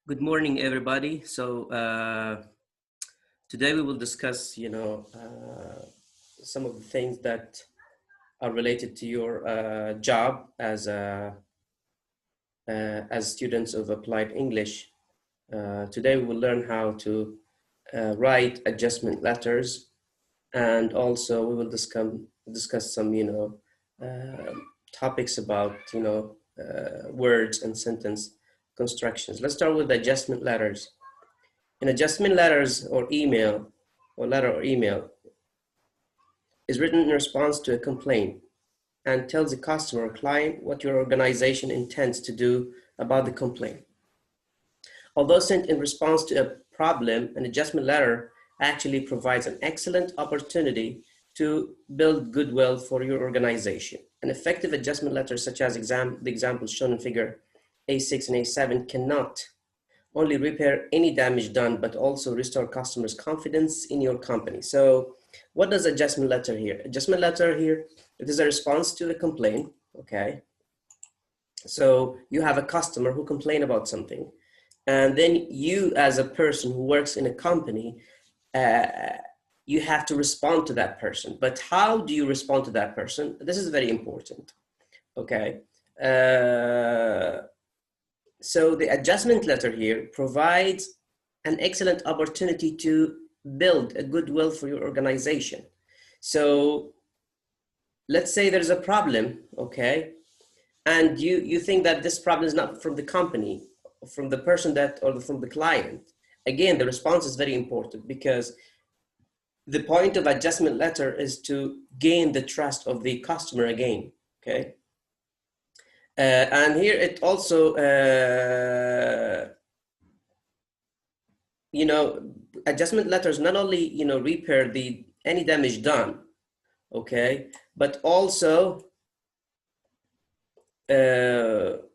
Good morning, everybody. Today we will discuss, some of the things that are related to your job as students of applied English. Today we will learn how to write adjustment letters, and also we will discuss some, topics about, words and sentence constructions. Let's start with the adjustment letters. An adjustment letters or email or letter or email is written in response to a complaint and tells the customer or client what your organization intends to do about the complaint. Although sent in response to a problem, an adjustment letter actually provides an excellent opportunity to build goodwill for your organization. An effective adjustment letter, such as the examples shown in figure A6 and A7, cannot only repair any damage done, but also restore customers' confidence in your company. So what does adjustment letter here? Adjustment letter here, it is a response to a complaint, okay? So you have a customer who complained about something, and then you as a person who works in a company, you have to respond to that person. But how do you respond to that person? This is very important, okay? So the adjustment letter here provides an excellent opportunity to build a goodwill for your organization. So let's say there's a problem, okay? And you think that this problem is not from the company, from the person from the client. Again, the response is very important because the point of adjustment letter is to gain the trust of the customer again, okay? And here it also, adjustment letters not only, repair any damage done, okay, but also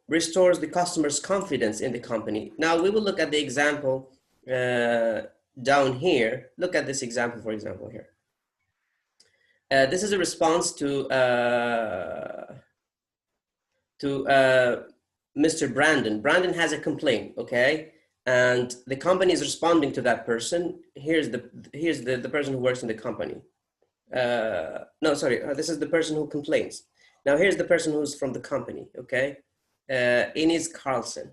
restores the customer's confidence in the company. Now we will look at the example down here. Look at this example, for example, here. This is a response to Mr. Brandon. Brandon has a complaint, okay? And the company is responding to that person. Here's the person who works in the company. This is the person who complains. Now here's the person who's from the company, okay? Ines Carlson.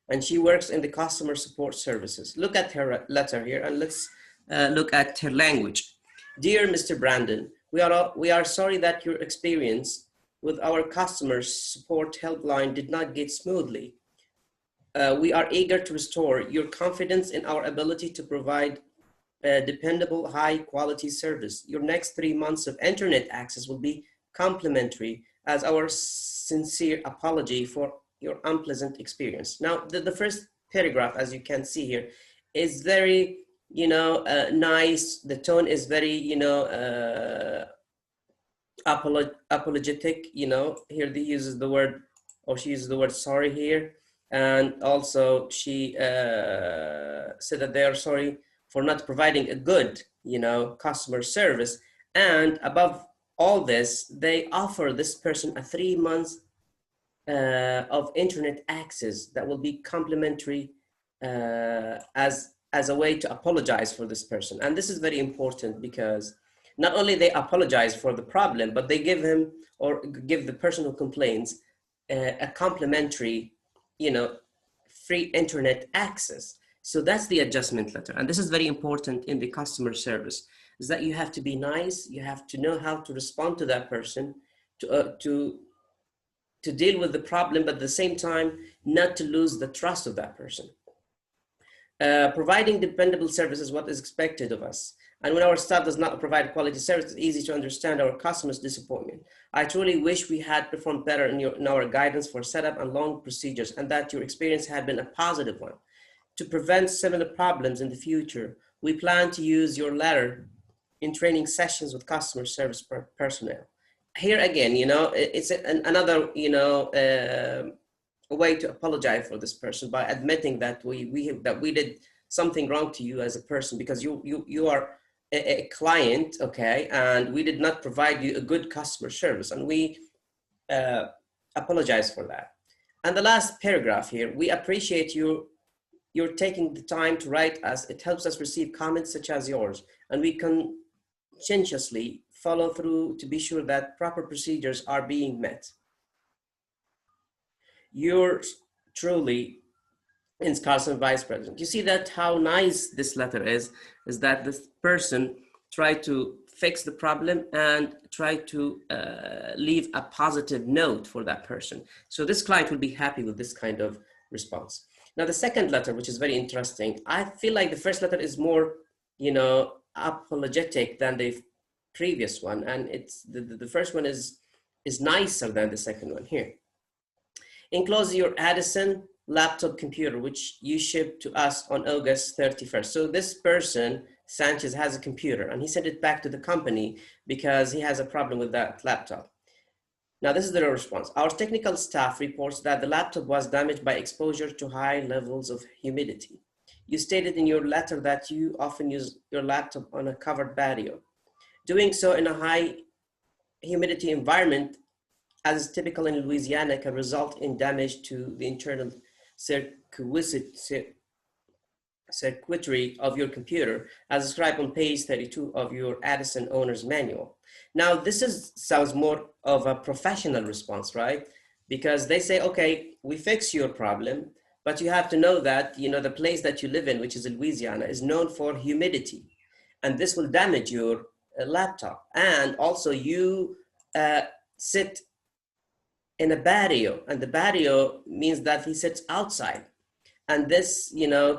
And she works in the customer support services. Look at her letter here and let's look at her language. Dear Mr. Brandon, we are sorry that your experience with our customer support helpline did not get smoothly. We are eager to restore your confidence in our ability to provide dependable, high quality service. Your next 3 months of internet access will be complimentary as our sincere apology for your unpleasant experience. Now, the first paragraph, as you can see here, is very, nice. The tone is very, apologetic, here she uses the word sorry here. And also she said that they are sorry for not providing a good, customer service. And above all this, they offer this person a 3 months of internet access that will be complimentary as a way to apologize for this person. And this is very important because not only they apologize for the problem, but they give the person who complains a complimentary, free internet access. So that's the adjustment letter. And this is very important in the customer service, is that you have to be nice. You have to know how to respond to that person to deal with the problem, but at the same time, not to lose the trust of that person. Providing dependable service is what is expected of us. And when our staff does not provide quality service, it's easy to understand our customers' disappointment. I truly wish we had performed better in our guidance for setup and long procedures, and that your experience had been a positive one. To prevent similar problems in the future, we plan to use your letter in training sessions with customer service personnel. Here again, it's another, a way to apologize for this person by admitting that we did something wrong to you as a person, because you are a client, okay, and we did not provide you a good customer service, and we apologize for that. And the last paragraph here, we appreciate you you're taking the time to write us. It helps us receive comments such as yours, and we conscientiously follow through to be sure that proper procedures are being met. Yours truly, in Carson, Vice President. You see that how nice this letter is that this person tried to fix the problem and try to leave a positive note for that person. So this client will be happy with this kind of response. Now, the second letter, which is very interesting, I feel like the first letter is more, apologetic than the previous one. And it's the first one is nicer than the second one here. Enclose your Addison laptop computer, which you shipped to us on August 31st. So this person, Sanchez, has a computer and he sent it back to the company because he has a problem with that laptop. Now, this is the response. Our technical staff reports that the laptop was damaged by exposure to high levels of humidity. You stated in your letter that you often use your laptop on a covered patio. Doing so in a high humidity environment, as is typical in Louisiana, can result in damage to the internal circuitry of your computer, as described on page 32 of your Addison owner's manual. Now, this sounds more of a professional response, right? Because they say, okay, we fix your problem, but you have to know that, the place that you live in, which is Louisiana, is known for humidity, and this will damage your laptop. And also you sit in a patio, and the patio means that he sits outside. And this,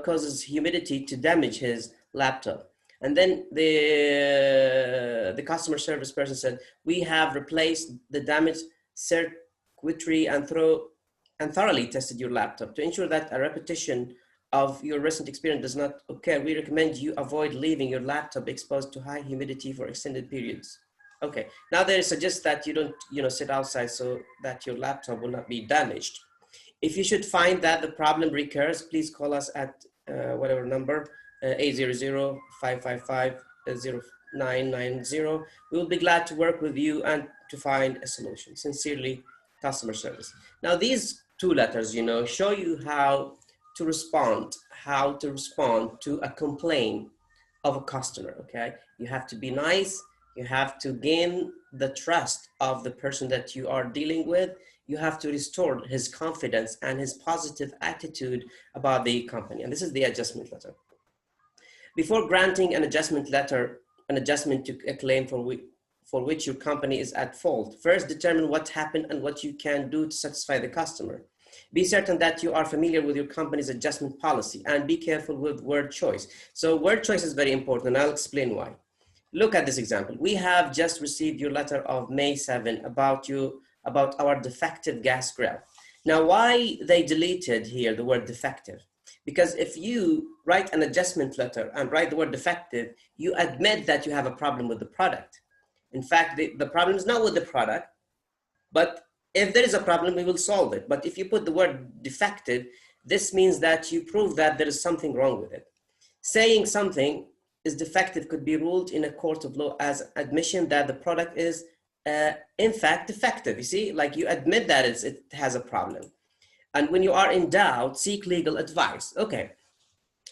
causes humidity to damage his laptop. And then the customer service person said, we have replaced the damaged circuitry and thoroughly tested your laptop. To ensure that a repetition of your recent experience does not occur, we recommend you avoid leaving your laptop exposed to high humidity for extended periods. Okay, now they suggest that you don't, sit outside so that your laptop will not be damaged. If you should find that the problem recurs, please call us at whatever number, 800-555-0990. We will be glad to work with you and to find a solution. Sincerely, customer service. Now, these two letters, show you how to respond to a complaint of a customer, okay? You have to be nice. You have to gain the trust of the person that you are dealing with. You have to restore his confidence and his positive attitude about the company. And this is the adjustment letter. Before granting an adjustment letter, an adjustment to a claim for which your company is at fault, first determine what happened and what you can do to satisfy the customer. Be certain that you are familiar with your company's adjustment policy and be careful with word choice. So word choice is very important, and I'll explain why. Look at this example. We have just received your letter of May 7 about our defective gas grill. Now, why they deleted here the word defective? Because if you write an adjustment letter and write the word defective, you admit that you have a problem with the product. In fact, the problem is not with the product, but if there is a problem, we will solve it. But if you put the word defective, this means that you prove that there is something wrong with it. Saying something is defective could be ruled in a court of law as admission that the product is in fact defective. You see, like you admit that it has a problem. And when you are in doubt, seek legal advice. Okay,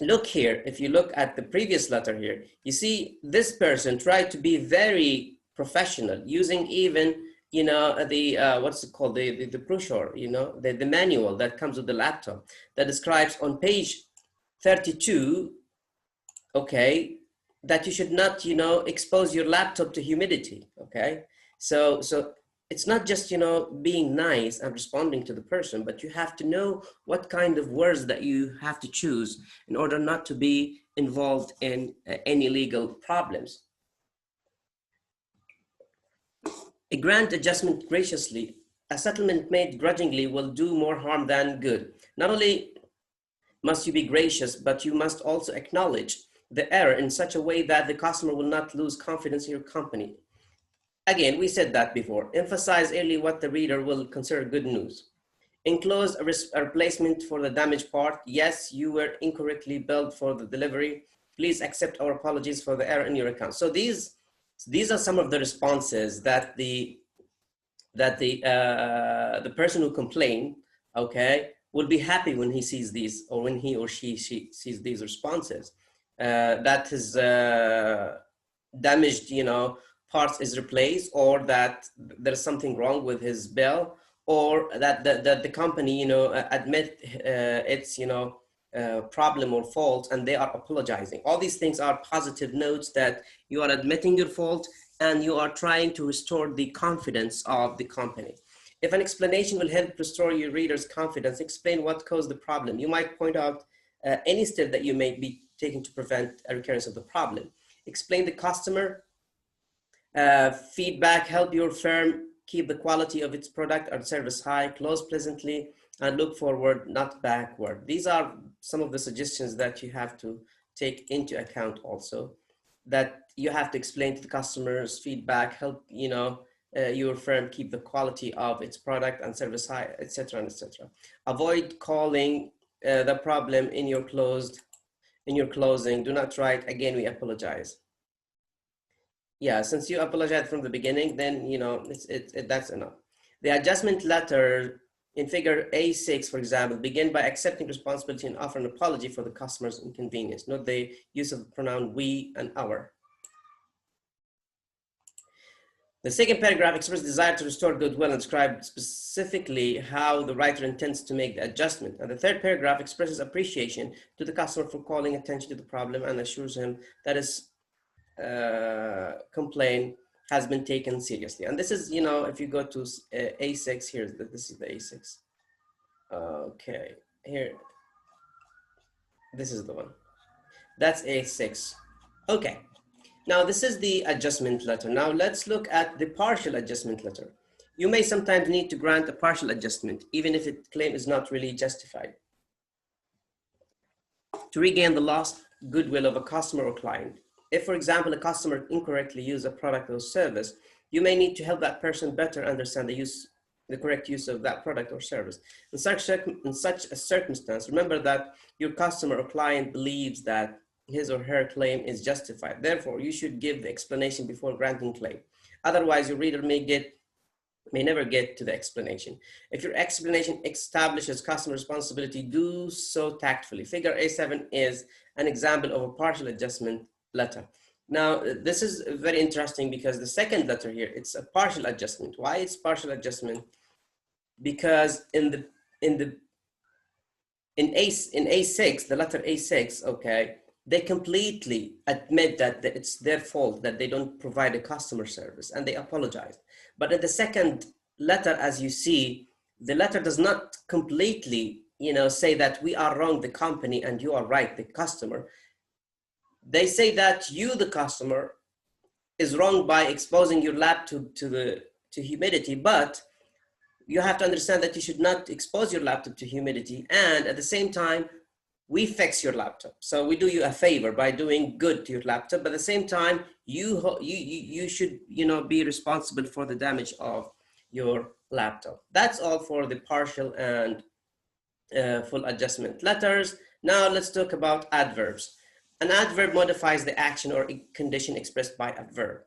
look here. If you look at the previous letter here, you see this person tried to be very professional, using even what's it called, the brochure, the manual that comes with the laptop that describes on page 32, okay, that you should not, expose your laptop to humidity, okay? So it's not just, being nice and responding to the person, but you have to know what kind of words that you have to choose in order not to be involved in any legal problems. A grant adjustment graciously, a settlement made grudgingly will do more harm than good. Not only must you be gracious, but you must also acknowledge the error in such a way that the customer will not lose confidence in your company. Again, we said that before. Emphasize early what the reader will consider good news. Enclose a replacement for the damaged part. Yes, you were incorrectly billed for the delivery. Please accept our apologies for the error in your account. So these are some of the responses that the person who complained, okay, will be happy when he sees these, or when he or she sees these responses, that his damaged, parts is replaced, or that there's something wrong with his bill, or that the company, admit its, problem or fault, and they are apologizing. All these things are positive notes that you are admitting your fault and you are trying to restore the confidence of the company. If an explanation will help restore your reader's confidence, explain what caused the problem. You might point out any step that you may be taking to prevent a recurrence of the problem. Explain the customer feedback, help your firm keep the quality of its product or service high, close pleasantly, and look forward, not backward. These are some of the suggestions that you have to take into account also, that you have to explain to the customers feedback, help, your firm keep the quality of its product and service high, etc., and etc. Avoid calling the problem in your closing. Do not write, again, we apologize. Yeah, since you apologized from the beginning, then, that's enough. The adjustment letter in figure A6, for example, begin by accepting responsibility and offer an apology for the customer's inconvenience. Note the use of the pronoun we and our. The second paragraph expresses desire to restore goodwill and describe specifically how the writer intends to make the adjustment. And the third paragraph expresses appreciation to the customer for calling attention to the problem and assures him that his complaint has been taken seriously. And this is, if you go to A6 here, this is the A6. Okay, here, this is the one. That's A6. Okay, now this is the adjustment letter. Now let's look at the partial adjustment letter. You may sometimes need to grant a partial adjustment, even if the claim is not really justified, to regain the lost goodwill of a customer or client. If, for example, a customer incorrectly used a product or service, you may need to help that person better understand the correct use of that product or service. In such a circumstance, remember that your customer or client believes that his or her claim is justified. Therefore, you should give the explanation before granting claim. Otherwise, your reader may never get to the explanation. If your explanation establishes customer responsibility, do so tactfully. Figure A7 is an example of a partial adjustment letter. Now, this is very interesting because the second letter here, it's a partial adjustment. Why it's partial adjustment? Because in A6, the letter A6, okay, they completely admit that it's their fault that they don't provide a customer service, and they apologize. But in the second letter, as you see, the letter does not completely, say that we are wrong, the company, and you are right, the customer. They say that you, the customer, is wrong by exposing your laptop to humidity, but you have to understand that you should not expose your laptop to humidity, and at the same time, we fix your laptop. So we do you a favor by doing good to your laptop, but at the same time, you should, be responsible for the damage of your laptop. That's all for the partial and full adjustment letters. Now let's talk about adverbs. An adverb modifies the action or condition expressed by a verb.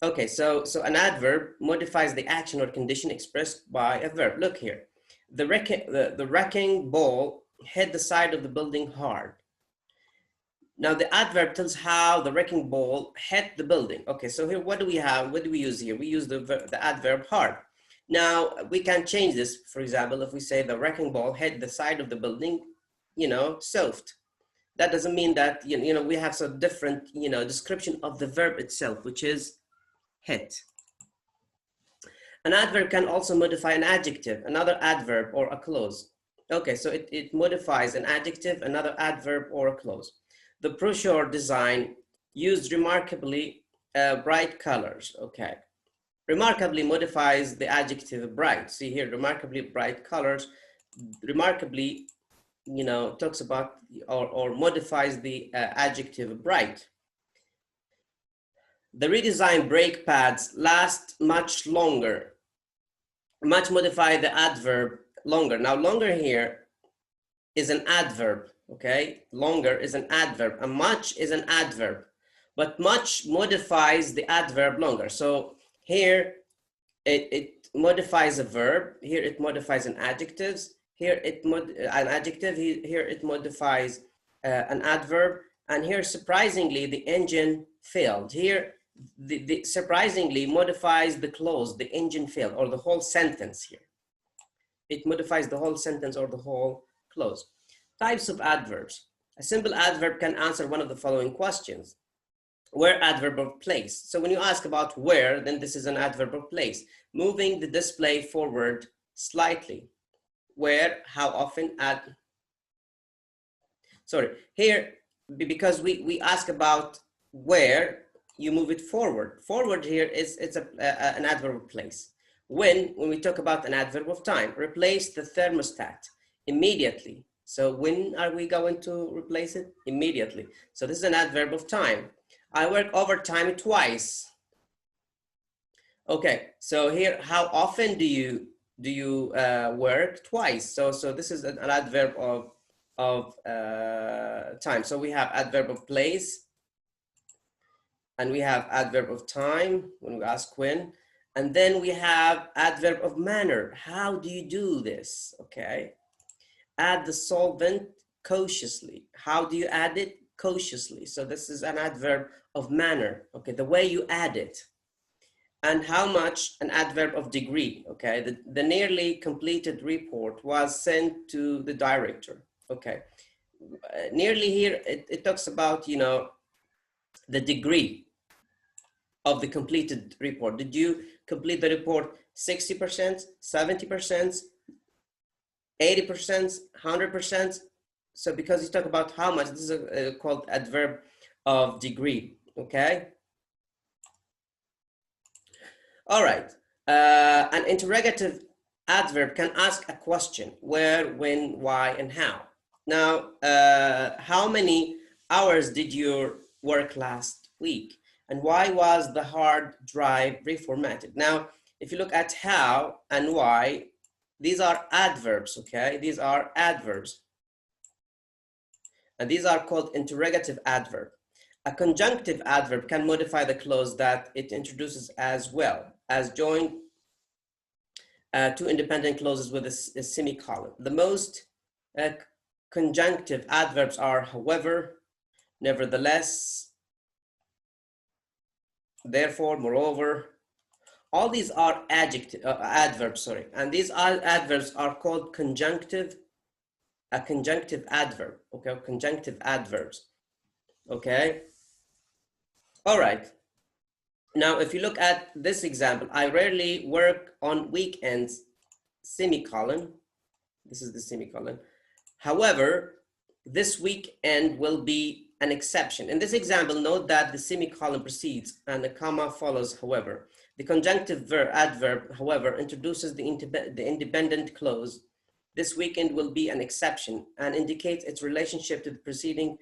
Okay, so an adverb modifies the action or condition expressed by a verb. Look here, the wrecking ball hit the side of the building hard. Now the adverb tells how the wrecking ball hit the building. Okay, so here, what do we have? What do we use here? We use the adverb hard. Now we can change this. For example, if we say the wrecking ball hit the side of the building, soft. That doesn't mean that, we have some different, description of the verb itself, which is hit. An adverb can also modify an adjective, another adverb, or a clause. Okay, so it modifies an adjective, another adverb, or a clause. The brochure design used remarkably bright colors. Okay, remarkably modifies the adjective bright. See here, remarkably bright colors. Remarkably, talks about or modifies the adjective bright. The redesigned brake pads last much longer. Much modify the adverb longer. Now longer here is an adverb, okay? Longer is an adverb, and much is an adverb, but much modifies the adverb longer. So here it modifies a verb, here it modifies an adjective, Here an adjective, here it modifies an adverb, and here surprisingly the engine failed. Here the surprisingly modifies the clause, the engine failed, or the whole sentence here. It modifies the whole sentence or the whole clause. Types of adverbs. A simple adverb can answer one of the following questions. Where, adverb of place. So when you ask about where, then this is an adverb of place. Moving the display forward slightly. Where, how often, here, because we ask about where, you move it forward. Forward here it's an adverb of place. When we talk about an adverb of time, replace the thermostat immediately. So when are we going to replace it? Immediately. So this is an adverb of time. I work overtime twice. Okay, so here, how often do you work? Twice. So this is an adverb of time. So we have adverb of place, and we have adverb of time when we ask when, and then we have adverb of manner. How do you do this? Okay, add the solvent cautiously. How do you add it? Cautiously. So this is an adverb of manner. Okay, the way you add it. And how much? An adverb of degree. Okay, the nearly completed report was sent to the director. Okay, nearly here it talks about, you know, the degree of the completed report. Did you complete the report 60%, 70%, 80%, 100%? So because you talk about how much, this is called adverb of degree. Okay. All right. An interrogative adverb can ask a question: where, when, why, and how. Now, how many hours did you work last week? And why was the hard drive reformatted? Now, if you look at how and why, these are adverbs, okay? These are adverbs. And these are called interrogative adverb. A conjunctive adverb can modify the clause that it introduces as well as join two independent clauses with a semicolon. The most conjunctive adverbs are however, nevertheless, therefore, moreover. All these are adverbs, and these adverbs are called a conjunctive adverb, okay, conjunctive adverbs, okay? All right. Now, if you look at this example, I rarely work on weekends, semicolon. This is the semicolon. However, this weekend will be an exception. In this example, note that the semicolon precedes and a comma follows, however. The conjunctive adverb, however, introduces the independent clause. This weekend will be an exception and indicates its relationship to the preceding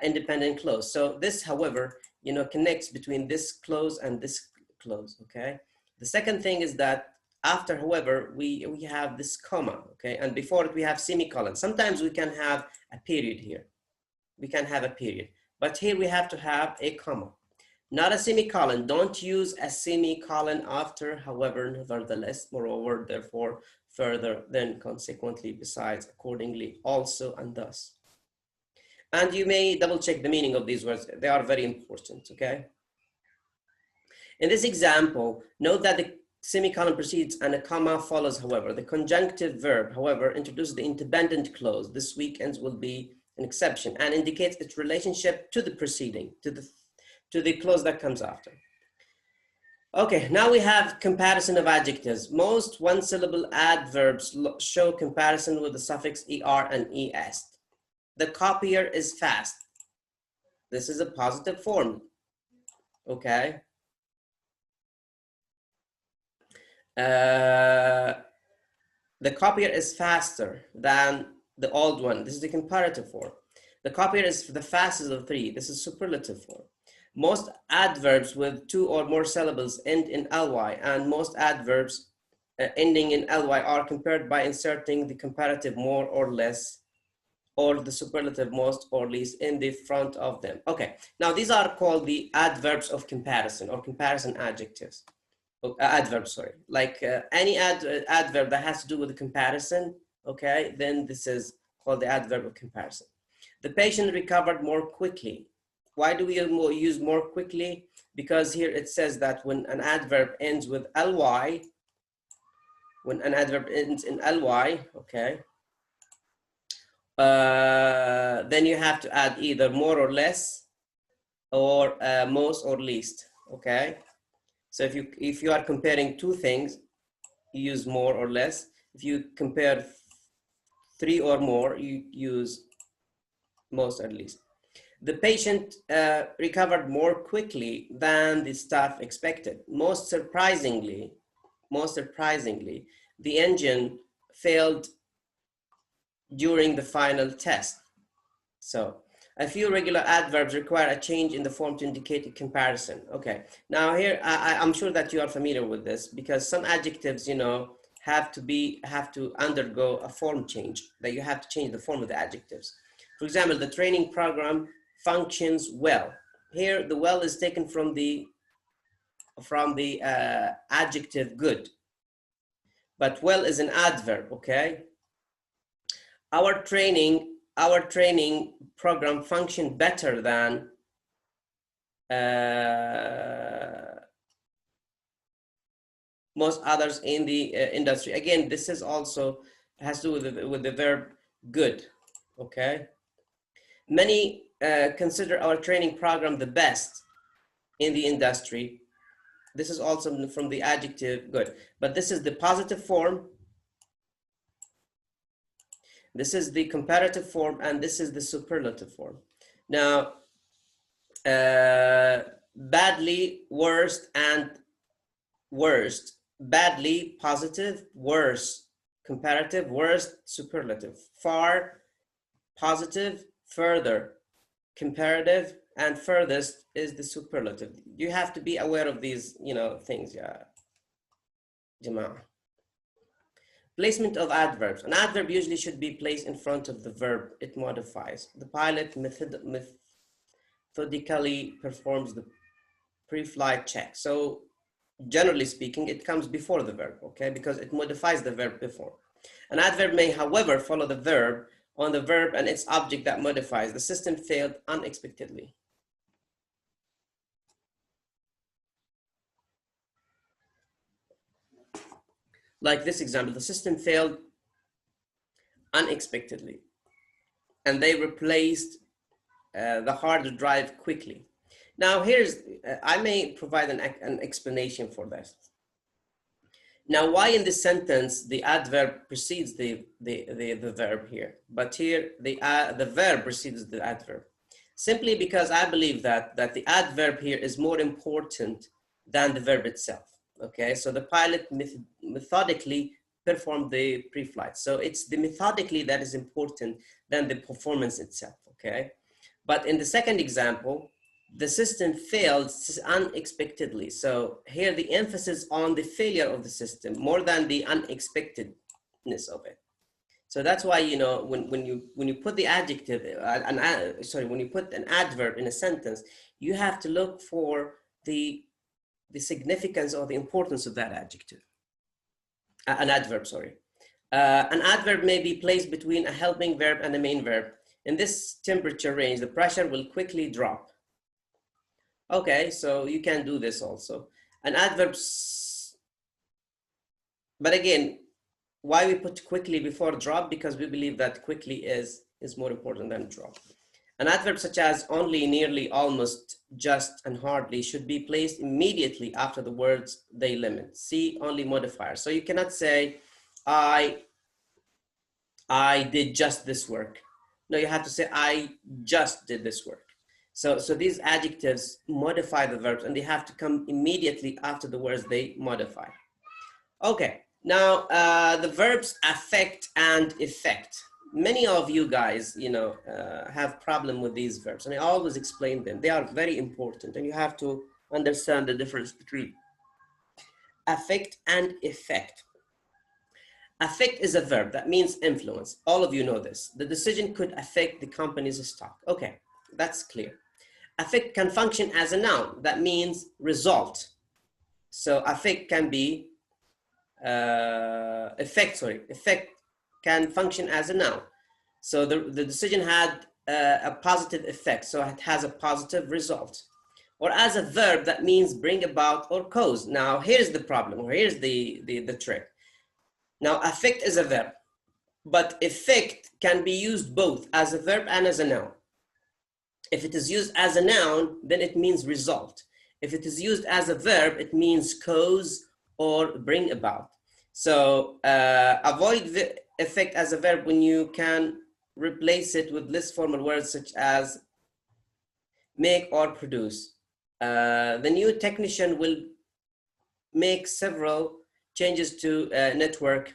independent clause. So this, however, you know, connects between this clause and this clause, okay? The second thing is that after, however, we have this comma, okay? And before it, we have semicolon. Sometimes we can have a period here. We can have a period, but here we have to have a comma, not a semicolon. Don't use a semicolon after, however, nevertheless, moreover, therefore, further, then, consequently, besides, accordingly, also, and thus. And you may double check the meaning of these words. They are very important, okay? In this example, note that the semicolon precedes and a comma follows, however. The conjunctive verb, however, introduces the independent clause. This weekend will be an exception and indicates its relationship to the preceding, to the clause that comes after. Okay, now we have comparison of adjectives. Most one-syllable adverbs show comparison with the suffix er and es. The copier is fast. This is a positive form, okay? The copier is faster than the old one. This is the comparative form. The copier is the fastest of three. This is superlative form. Most adverbs with two or more syllables end in ly, and most adverbs ending in ly are compared by inserting the comparative more or less, or the superlative most or least in the front of them. Okay, now these are called the adverbs of comparison or comparison adjectives. Adverbs, sorry. Like any adverb that has to do with the comparison, okay, then this is called the adverb of comparison. The patient recovered more quickly. Why do we use more quickly? Because here it says that when an adverb ends with ly, when an adverb ends in ly, okay, then you have to add either more or less, or most or least, okay? So if you are comparing two things, you use more or less. If you compare three or more, you use most or least. The patient recovered more quickly than the staff expected. Most surprisingly, the engine failed during the final test. So a few regular adverbs require a change in the form to indicate a comparison. Okay, now here I'm sure that you are familiar with this, because some adjectives, you know, have to undergo a form change, that you have to change the form of the adjectives. For example, the training program functions well. Here the well is taken from the adjective good, but well is an adverb, okay? Our training program functioned better than most others in the industry. Again, this is also has to do with the verb good, okay? Many consider our training program the best in the industry. This is also from the adjective good, but this is the positive form, this is the comparative form, and this is the superlative form. Now, badly, worst, and worst. Badly, positive; worse, comparative; worst, superlative. Far, positive; further, comparative; and furthest is the superlative. You have to be aware of these, you know, things, yeah, Jama'ah. Placement of adverbs. An adverb usually should be placed in front of the verb it modifies. The pilot methodically performs the pre-flight check. So generally speaking, it comes before the verb, okay, because it modifies the verb before. An adverb may, however, follow the verb on the verb and its object that modifies. The system failed unexpectedly. Like this example, the system failed unexpectedly, and they replaced the hard drive quickly. Now here's, I may provide an explanation for this. Now, why in this sentence the adverb precedes the verb here, but here the verb precedes the adverb? Simply because I believe that the adverb here is more important than the verb itself. Okay, so the pilot methodically performed the pre-flight. So it's the methodically that is important than the performance itself, okay? But in the second example, the system failed unexpectedly. So here the emphasis on the failure of the system more than the unexpectedness of it. So that's why, you know, when you put the adjective, when you put an adverb in a sentence, you have to look for the significance or the importance of that adjective. An adverb, sorry. An adverb may be placed between a helping verb and a main verb. In this temperature range, the pressure will quickly drop. Okay, so you can do this also. An adverb, but again, why we put quickly before drop? Because we believe that quickly is more important than drop. An adverb such as only, nearly, almost, just, and hardly should be placed immediately after the words they limit. See only modifier. So you cannot say, I did just this work. No, you have to say, I just did this work. So these adjectives modify the verbs, and they have to come immediately after the words they modify. Okay, now the verbs affect and effect. Many of you guys, you know, have problem with these verbs, and I always explain them. They are very important, and you have to understand the difference between affect and effect. Affect is a verb that means influence. All of you know this. The decision could affect the company's stock. Okay, that's clear. Affect can function as a noun. That means result. So affect can be effect can function as a noun. So the decision had a positive effect, so it has a positive result. Or as a verb, that means bring about or cause. Now, here's the problem, or here's the trick. Now, affect is a verb, but effect can be used both as a verb and as a noun. If it is used as a noun, then it means result. If it is used as a verb, it means cause or bring about. So avoid the effect as a verb when you can replace it with less formal words such as make or produce. The new technician will make several changes to network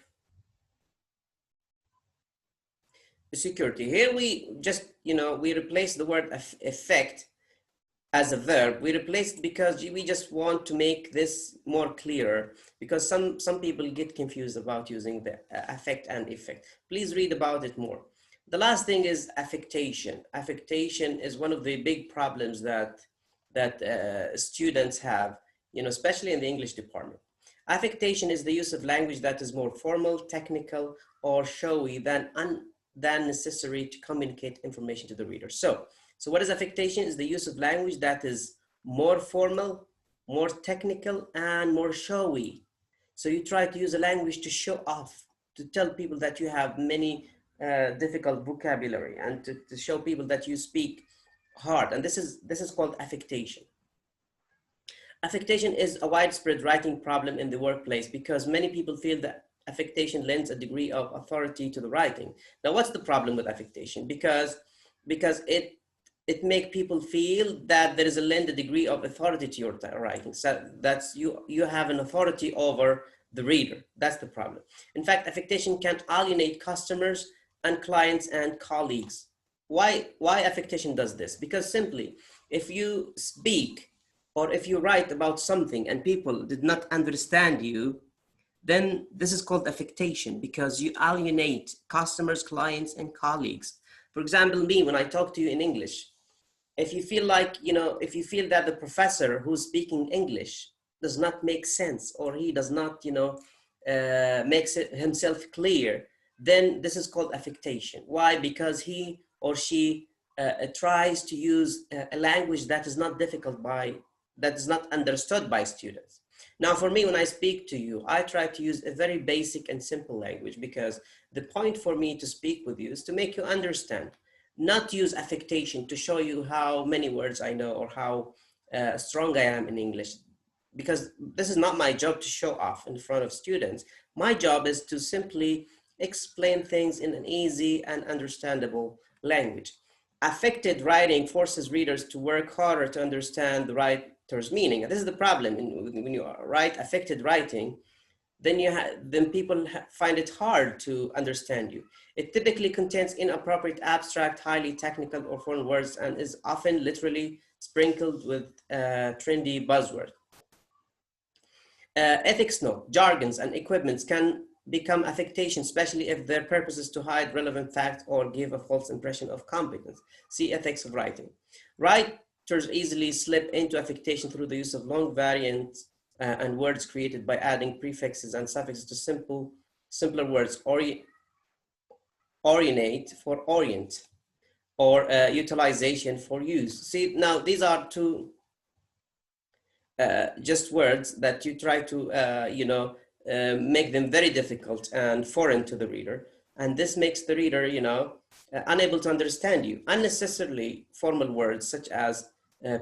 security. Here we just, we replace the word effect as a verb. We replace it because we just want to make this more clear, because some people get confused about using the affect and effect. Please read about it more. The last thing is affectation. Affectation is one of the big problems that students have, especially in the English department. Affectation is the use of language that is more formal, technical, or showy than necessary to communicate information to the reader. So what is affectation? Is the use of language that is more formal, more technical, and more showy. So you try to use a language to show off, to tell people that you have many difficult vocabulary, and to show people that you speak hard. And this is called affectation. Affectation is a widespread writing problem in the workplace because many people feel that affectation lends a degree of authority to the writing. Now, what's the problem with affectation? Because it makes people feel that there is a lend a degree of authority to your writing. So that's you have an authority over the reader. That's the problem. In fact, affectation can alienate customers and clients and colleagues. Why affectation does this? Because simply, if you speak or if you write about something and people did not understand you, then this is called affectation, because you alienate customers, clients, and colleagues. For example, me, when I talk to you in English, if you feel like, if you feel that the professor who's speaking English does not make sense, or he does not, makes it himself clear, then this is called affectation. Why? Because he or she tries to use a language that is not that is not understood by students. Now, for me, when I speak to you, I try to use a very basic and simple language, because the point for me to speak with you is to make you understand, not use affectation to show you how many words I know or how strong I am in English, because this is not my job to show off in front of students. My job is to simply explain things in an easy and understandable language. Affected writing forces readers to work harder to understand the writer's meaning. And this is the problem. When you write affected writing, then people find it hard to understand you. It typically contains inappropriate, abstract, highly technical or foreign words, and is often literally sprinkled with trendy buzzwords. Ethics note, jargons, and equipments can become affectation, especially if their purpose is to hide relevant facts or give a false impression of competence. See ethics of writing. Writers easily slip into affectation through the use of long variants and words created by adding prefixes and suffixes to simpler words. Orientate for orient, or utilization for use. See, now these are two just words that you try to make them very difficult and foreign to the reader, and this makes the reader unable to understand you. Unnecessarily formal words such as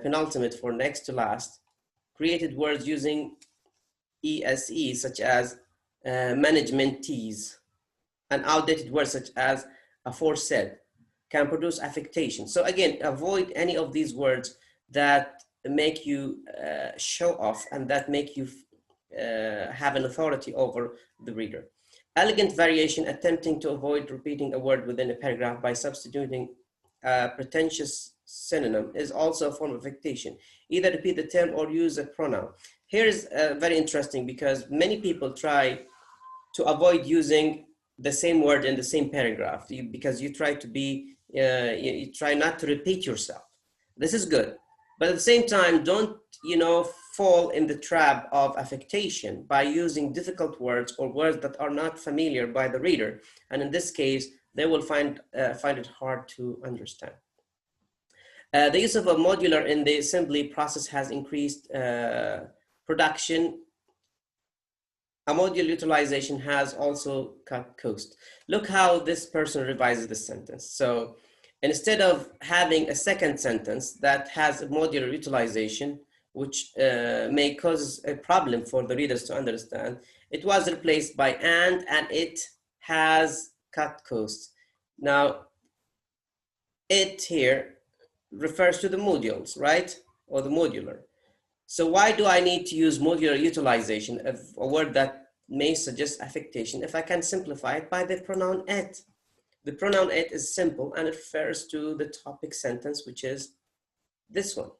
penultimate for next to last, created words using ESE such as managementees, and outdated words such as aforesaid can produce affectation. So again, avoid any of these words that make you show off and that make you have an authority over the reader. Elegant variation, attempting to avoid repeating a word within a paragraph by substituting a pretentious synonym, is also a form of affectation. Either repeat the term or use a pronoun. Here is very interesting, because many people try to avoid using the same word in the same paragraph because you try to be, you try not to repeat yourself. This is good. But at the same time, don't, fall in the trap of affectation by using difficult words or words that are not familiar by the reader. And in this case, they will find it hard to understand. The use of a modular in the assembly process has increased production. A module utilization has also cut cost. Look how this person revises the sentence. So instead of having a second sentence that has a modular utilization, which may cause a problem for the readers to understand, it was replaced by and it has cut costs. Now, it here refers to the modules, right? Or the modular. So why do I need to use modular utilization, a word that may suggest affectation, if I can simplify it by the pronoun it? The pronoun it is simple and it refers to the topic sentence, which is this one.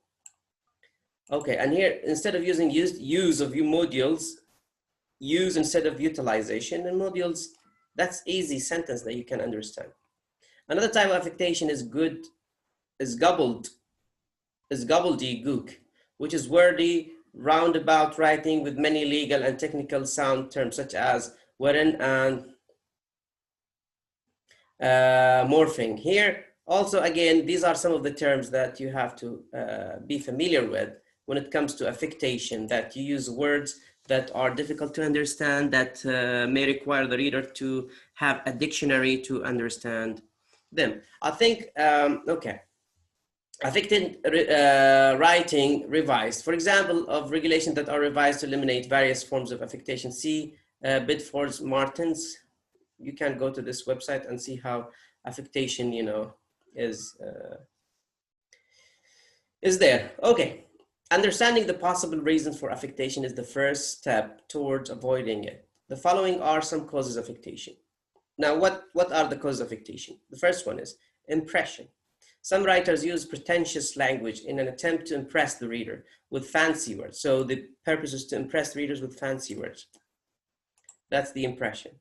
Okay, and here, instead of using use of modules, use instead of utilization, and modules, that's easy sentence that you can understand. Another type of affectation is gobbledygook, which is wordy, roundabout writing with many legal and technical sound terms such as wherein and morphing. Here, also, again, these are some of the terms that you have to be familiar with when it comes to affectation, that you use words that are difficult to understand, that may require the reader to have a dictionary to understand them. I think, okay. Affected writing revised. For example, of regulations that are revised to eliminate various forms of affectation. See Bedford's Martins. You can go to this website and see how affectation, is there. Okay. Understanding the possible reasons for affectation is the first step towards avoiding it. The following are some causes of affectation. Now, what are the causes of affectation? The first one is impression. Some writers use pretentious language in an attempt to impress the reader with fancy words. So the purpose is to impress readers with fancy words. That's the impression.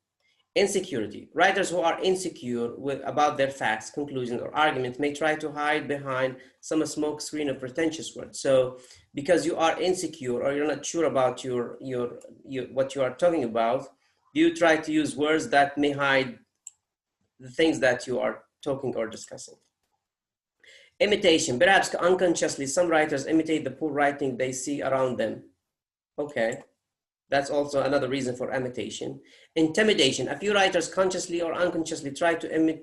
Insecurity. Writers who are insecure about their facts, conclusions, or arguments may try to hide behind some smoke screen of pretentious words. So because you are insecure or you're not sure about what you are talking about, you try to use words that may hide the things that you are talking or discussing. Imitation. Perhaps unconsciously, some writers imitate the poor writing they see around them. Okay. That's also another reason for imitation. Intimidation. A few writers consciously or unconsciously try to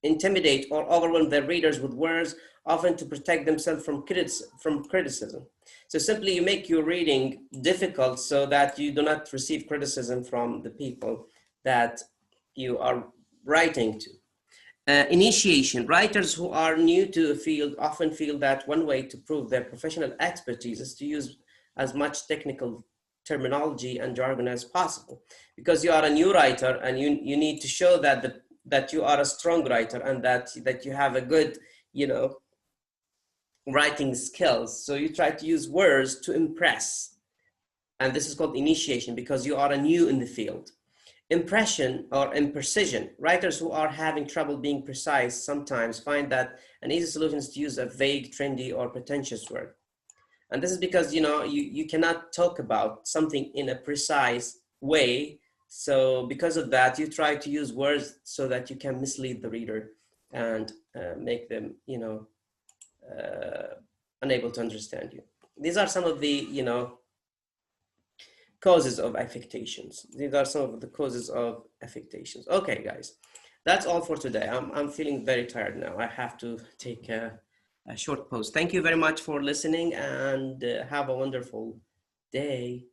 intimidate or overwhelm their readers with words, often to protect themselves from criticism. So simply you make your reading difficult so that you do not receive criticism from the people that you are writing to. Initiation. Writers who are new to the field often feel that one way to prove their professional expertise is to use as much technical terminology and jargon as possible, because you are a new writer and you need to show that you are a strong writer and that you have a good writing skills. So you try to use words to impress, and this is called initiation because you are a new in the field. Impression or imprecision. Writers who are having trouble being precise sometimes find that an easy solution is to use a vague, trendy, or pretentious word. And this is because, you cannot talk about something in a precise way. So because of that, you try to use words so that you can mislead the reader and make them, unable to understand you. These are some of the, causes of affectations. These are some of the causes of affectations. Okay, guys, that's all for today. I'm feeling very tired now. I have to take a short pause. Thank you very much for listening and have a wonderful day.